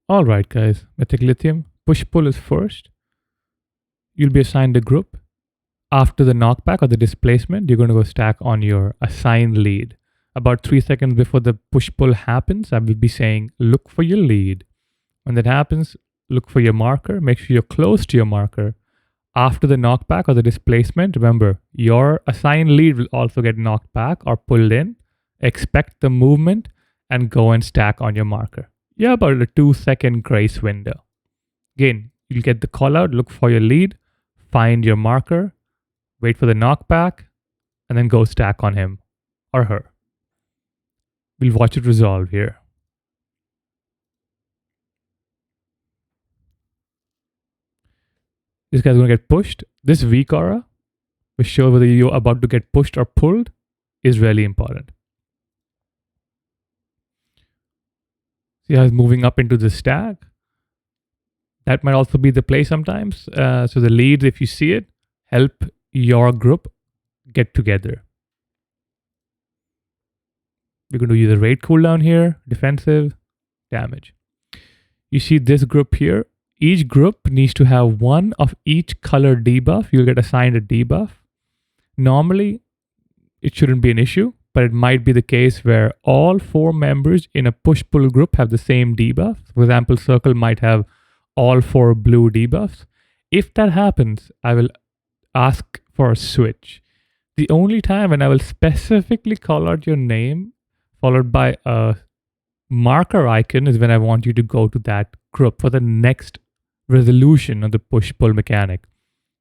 All right, guys. Mythic Lithium. Push-pull is first. You'll be assigned a group. After the knockback or the displacement, you're going to go stack on your assigned lead. About 3 seconds before the push-pull happens, I will be saying, look for your lead. When that happens, look for your marker. Make sure you're close to your marker. After the knockback or the displacement, remember, your assigned lead will also get knocked back or pulled in. Expect the movement and go and stack on your marker. You have about a 2-second grace window. Again, you'll get the call out, look for your lead, find your marker, wait for the knockback, and then go stack on him or her. We'll watch it resolve here. This guy's going to get pushed. This weak aura, which shows whether you're about to get pushed or pulled, is really important. See how it's moving up into the stack? That might also be the play sometimes. So the leads, if you see it, help your group get together. We're going to use a raid cooldown here, defensive, damage. You see this group here. Each group needs to have one of each color debuff. You'll get assigned a debuff. Normally, it shouldn't be an issue, but it might be the case where all 4 members in a push-pull group have the same debuff. For example, Circle might have all 4 blue debuffs. If that happens, I will ask for a switch. The only time when I will specifically call out your name followed by a marker icon is when I want you to go to that group for the next resolution of the push-pull mechanic.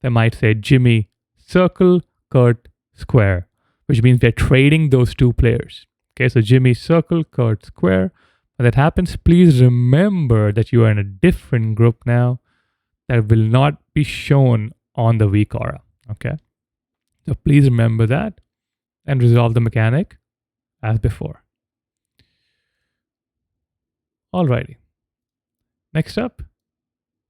They might say Jimmy, circle, Kurt, square, which means they're trading those 2 players. Okay, so Jimmy, circle, Kurt, square. When that happens, please remember that you are in a different group now that will not be shown on the weak aura. Okay, so please remember that and resolve the mechanic as before. Alrighty. Next up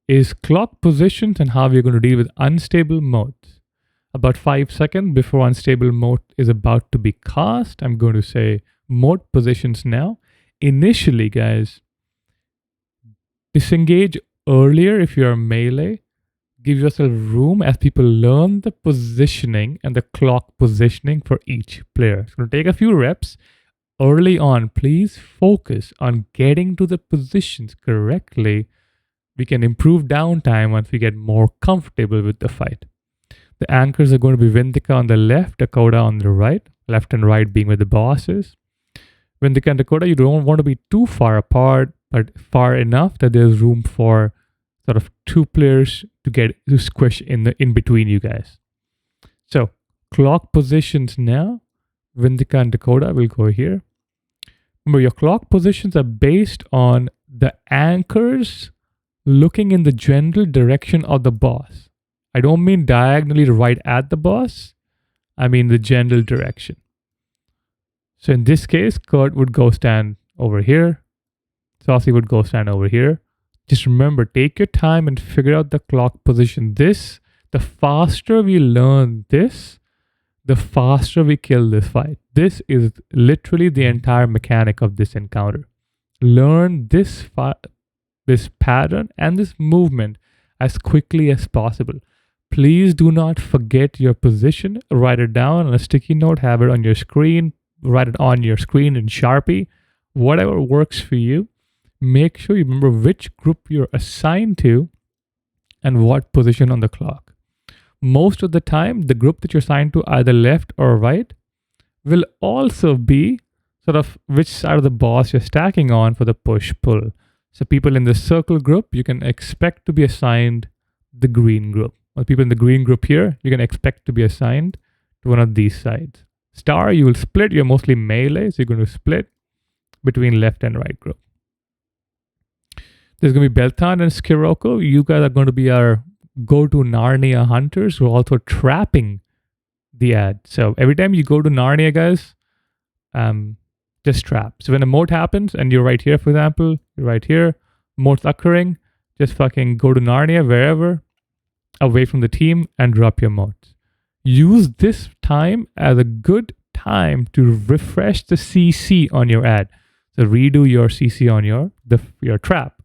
is clock positions and how we're going to deal with unstable modes. About 5 seconds before unstable mode is about to be cast, I'm going to say mode positions now. Initially, guys, disengage earlier if you're melee. Give yourself room as people learn the positioning and the clock positioning for each player. It's going to take a few reps. Early on, please focus on getting to the positions correctly. We can improve downtime once we get more comfortable with the fight. The anchors are going to be Vindika on the left, Dakota on the right, left and right being where the boss is. Vindika and Dakota, you don't want to be too far apart, but far enough that there's room for sort of 2 players to get to squish in between you guys. So clock positions now. Vindika and Dakota will go here. Remember, your clock positions are based on the anchors looking in the general direction of the boss. I don't mean diagonally right at the boss. I mean the general direction. So in this case, Kurt would go stand over here. Saucy would go stand over here. Just remember, take your time and figure out the clock position. The faster we learn this, the faster we kill this fight. This is literally the entire mechanic of this encounter. Learn this pattern and this movement as quickly as possible. Please do not forget your position. Write it down on a sticky note, have it on your screen, write it on your screen in Sharpie, whatever works for you. Make sure you remember which group you're assigned to and what position on the clock. Most of the time, the group that you're assigned to, either left or right, will also be sort of which side of the boss you're stacking on for the push-pull. So people in the circle group, you can expect to be assigned the green group. Or people in the green group here, you can expect to be assigned to one of these sides. Star, you will split. You're mostly melee, so you're going to split between left and right group. There's going to be Beltan and Skiroko. You guys are going to be our go-to Narnia hunters who are also trapping the ad. So every time you go to Narnia, guys, just trap. So when a moat happens and you're right here, for example, you're right here, moat's occurring, just fucking go to Narnia, wherever, away from the team and drop your moats. Use this time as a good time to refresh the CC on your ad. So redo your CC on your trap.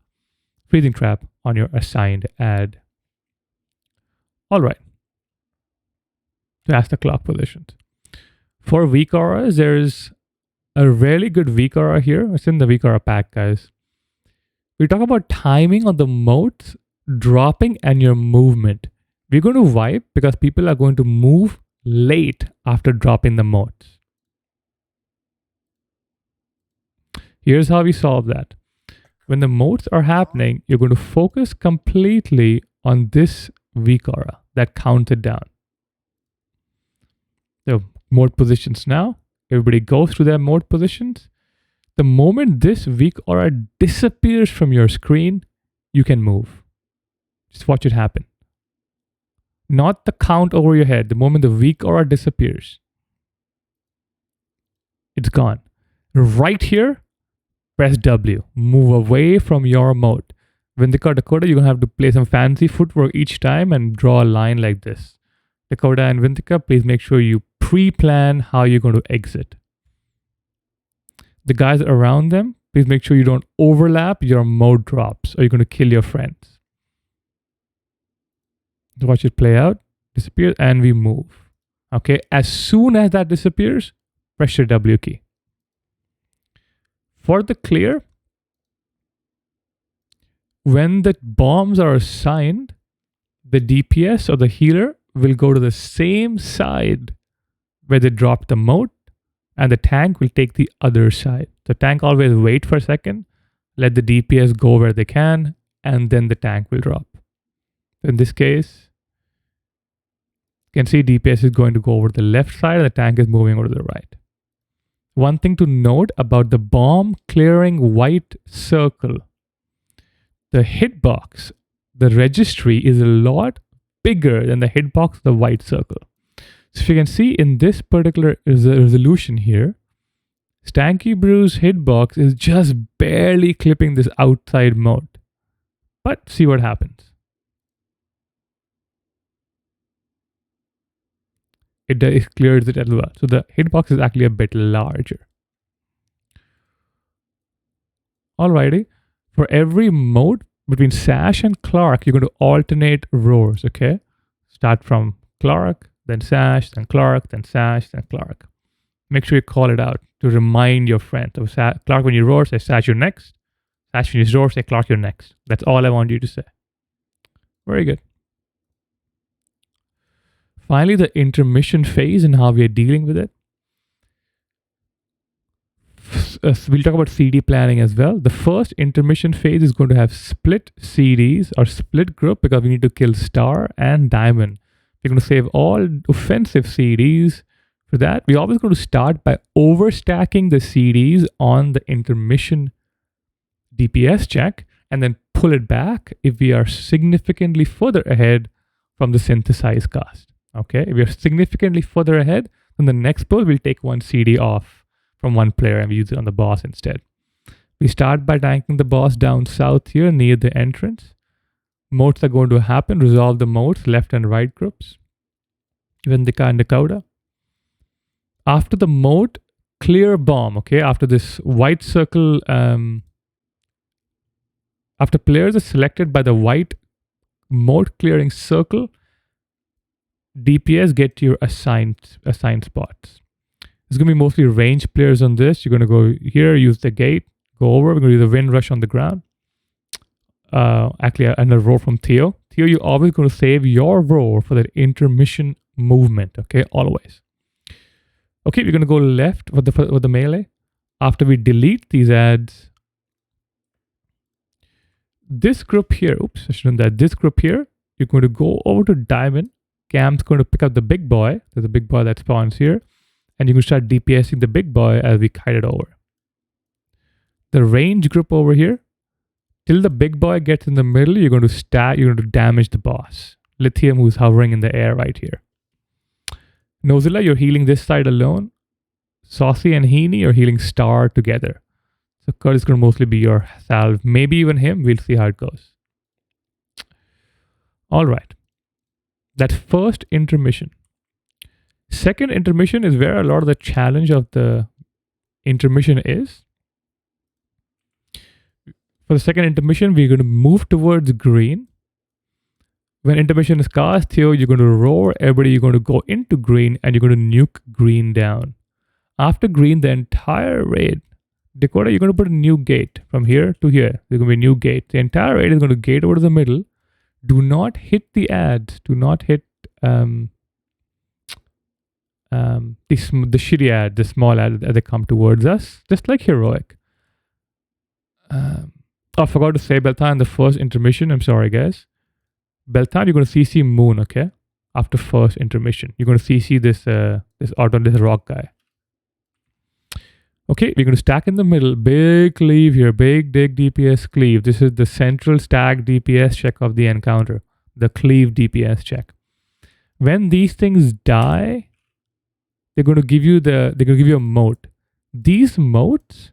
freezing trap on your assigned ad. All right. That's the clock positions. For weak auras, there's a really good weak aura here. It's in the weak aura pack, guys. We talk about timing on the motes, dropping, and your movement. We're going to wipe because people are going to move late after dropping the motes. Here's how we solve that. When the motes are happening, you're going to focus completely on this weak aura that counted down. So mode positions now. Everybody goes through their mode positions. The moment this weak aura disappears from your screen, you can move. Just watch it happen. Not the count over your head. The moment the weak aura disappears, it's gone. Right here, press W. Move away from your mode. Vindika, Dakota, you're going to have to play some fancy footwork each time and draw a line like this. Dakota and Vindika, please make sure you pre-plan how you're going to exit. The guys around them, please make sure you don't overlap your mode drops or you're going to kill your friends. Watch it play out, disappear, and we move. Okay, as soon as that disappears, press your W key. For the clear, when the bombs are assigned, the DPS or the healer will go to the same side where they dropped the mode, and the tank will take the other side. The tank always wait for a second, let the DPS go where they can, and then the tank will drop. In this case, you can see DPS is going to go over the left side and the tank is moving over to the right. One thing to note about the bomb clearing white circle, the hitbox, the registry is a lot bigger than the hitbox of the white circle. So if you can see in this particular resolution here, Stanky Brew's hitbox is just barely clipping this outside mode. But see what happens. It clears it as well. So the hitbox is actually a bit larger. Alrighty. For every mode between Sash and Clark, you're going to alternate roars, okay? Start from Clark, then Sash, then Clark, then Sash, then Clark. Make sure you call it out to remind your friend. So Clark, when you roar, say Sash, you're next. Sash, when you roar, say Clark, you're next. That's all I want you to say. Very good. Finally, the intermission phase and how we are dealing with it. We'll talk about CD planning as well. The first intermission phase is going to have split CDs or split group because we need to kill Star and Diamond. We're going to save all offensive CDs for that. We're always going to start by overstacking the CDs on the intermission DPS check and then pull it back if we are significantly further ahead from the synthesized cost. Okay, if we are significantly further ahead, then the next pull we'll take one CD off from one player and we use it on the boss instead. We start by tanking the boss down south here near the entrance. Motes are going to happen, resolve the motes, left and right groups. Vindika and Dakota. After the mote, clear bomb, okay? After this white circle, after players are selected by the white mote clearing circle, DPS get to your assigned spots. It's going to be mostly range players on this. You're going to go here, use the gate, go over. We're going to do the wind rush on the ground. Actually, and a roar from Theo. Theo, you're always going to save your roar for that intermission movement, okay? Always. Okay, we're going to go left with the melee. After we delete these ads, this group here, oops, I shouldn't have that. This group here, you're going to go over to Diamond. Cam's going to pick up the big boy. There's a big boy that spawns here. And you can start DPSing the big boy as we kite it over. The range group over here, till the big boy gets in the middle, you're going to damage the boss. Lithium, who's hovering in the air right here. Nozilla, you're healing this side alone. Saucy and Heaney, you're healing Star together. So Kurt is going to mostly be your salve. Maybe even him. We'll see how it goes. All right. That first intermission. Second intermission is where a lot of the challenge of the intermission is. For the second intermission, we're going to move towards green. When intermission is cast here, you're going to roar. Everybody, you're going to go into green and you're going to nuke green down. After green, the entire raid, Dakota, you're going to put a new gate from here to here. There's going to be a new gate. The entire raid is going to gate over to the middle. Do not hit the ads. Do not hit the shitty ad, the small ad as they come towards us. Just like heroic. I forgot to say Beltan in the first intermission. I'm sorry, guys. Beltan, you're going to CC Moon, okay? After first intermission. You're going to CC this rock guy. Okay, we're going to stack in the middle. Big cleave here. Big dig DPS cleave. This is the central stack DPS check of the encounter. The cleave DPS check. When these things die, they're going to give you a moat. These moats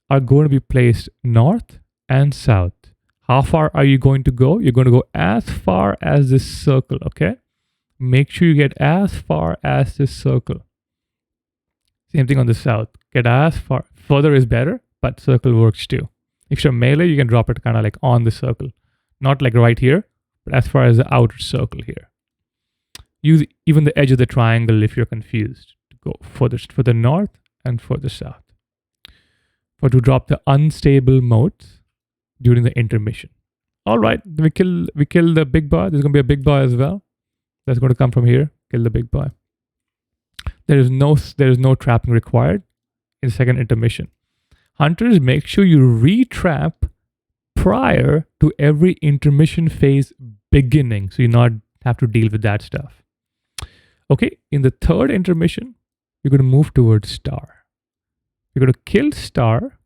are going to be placed north and south. How far are you going to go? You're going to go as far as this circle, okay? Make sure you get as far as this circle. Same thing on the south. Get as far. Further is better, but circle works too. If you're melee, you can drop it kind of like on the circle. Not like right here, but as far as the outer circle here. Use even the edge of the triangle if you're confused. To go for the north and for the south. For to drop the unstable moats during the intermission. All right, we kill the big boy. There's going to be a big boy as well. That's going to come from here. Kill the big boy. There is no trapping required in second intermission. Hunters, make sure you re-trap prior to every intermission phase beginning, so you not have to deal with that stuff. Okay, in the third intermission, you're going to move towards star. You're going to kill star.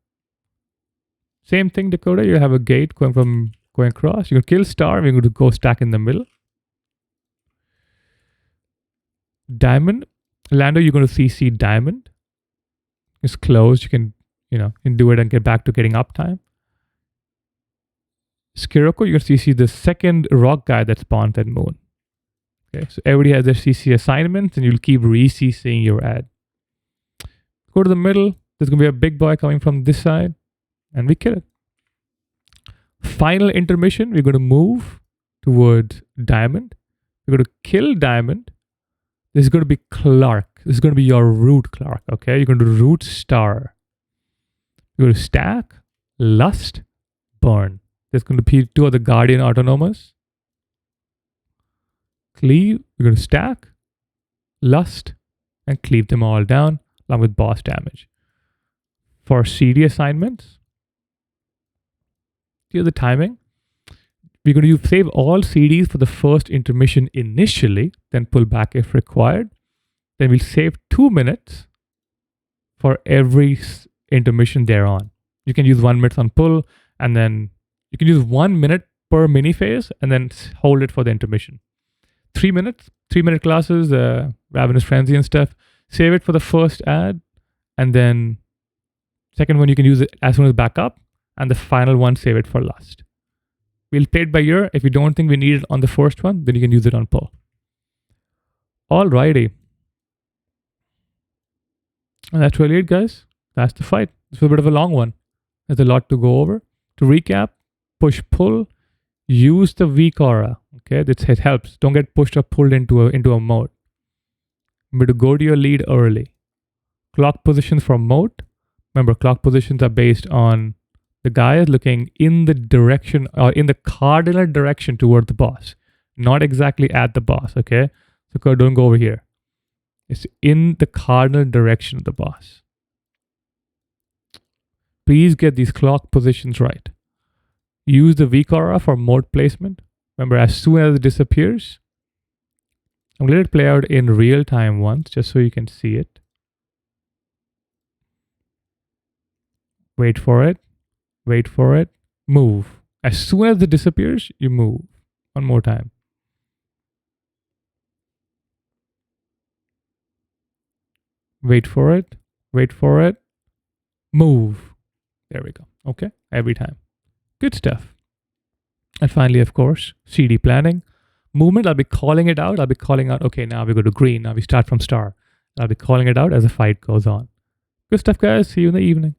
Same thing, Dakota. You have a gate going across. You're going to kill star. We're going to go stack in the middle. Diamond. Lando, you're going to CC diamond. It's closed. You can do it and get back to getting uptime. Skiroko, you're going to CC the second rock guy that spawns at moon. Okay, so everybody has their CC assignments and you'll keep re-CCing your ad. Go to the middle. There's going to be a big boy coming from this side. And we kill it. Final intermission, we're going to move towards diamond. We're going to kill diamond. This is going to be Clark. This is going to be your root Clark, okay? You're going to root star. You're going to stack, lust, burn. There's going to be two of the guardian autonomous. Cleave, you're going to stack, lust, and cleave them all down along with boss damage. For CD assignments, here's the timing. We're going to save all CDs for the first intermission initially, then pull back if required. Then we'll save 2 minutes for every intermission thereon. You can use 1 minute on pull, and then you can use 1 minute per mini phase, and then hold it for the intermission. 3 minutes, 3-minute classes, Ravenous Frenzy and stuff. Save it for the first ad, and then second one you can use it as soon as backup, and the final one save it for last. We'll play it by ear. If you don't think we need it on the first one, then you can use it on pull. Alrighty. And that's really it, guys. That's the fight. This was a bit of a long one. There's a lot to go over. To recap, push, pull, use the weak aura. Okay, it helps. Don't get pushed or pulled into a moat. But to go to your lead early. Clock positions for moat. Remember, clock positions are based on the guy is looking in the direction or in the cardinal direction toward the boss, not exactly at the boss, okay? So don't go over here. It's in the cardinal direction of the boss. Please get these clock positions right. Use the weak aura for mode placement. Remember, as soon as it disappears, I'm going to let it play out in real time once, just so you can see it. Wait for it. Wait for it. Move. As soon as it disappears, you move. One more time. Wait for it. Wait for it. Move. There we go. Okay. Every time. Good stuff. And finally, of course, CD planning. Movement, I'll be calling it out. I'll be calling out, okay, now we go to green. Now we start from star. I'll be calling it out as the fight goes on. Good stuff, guys. See you in the evening.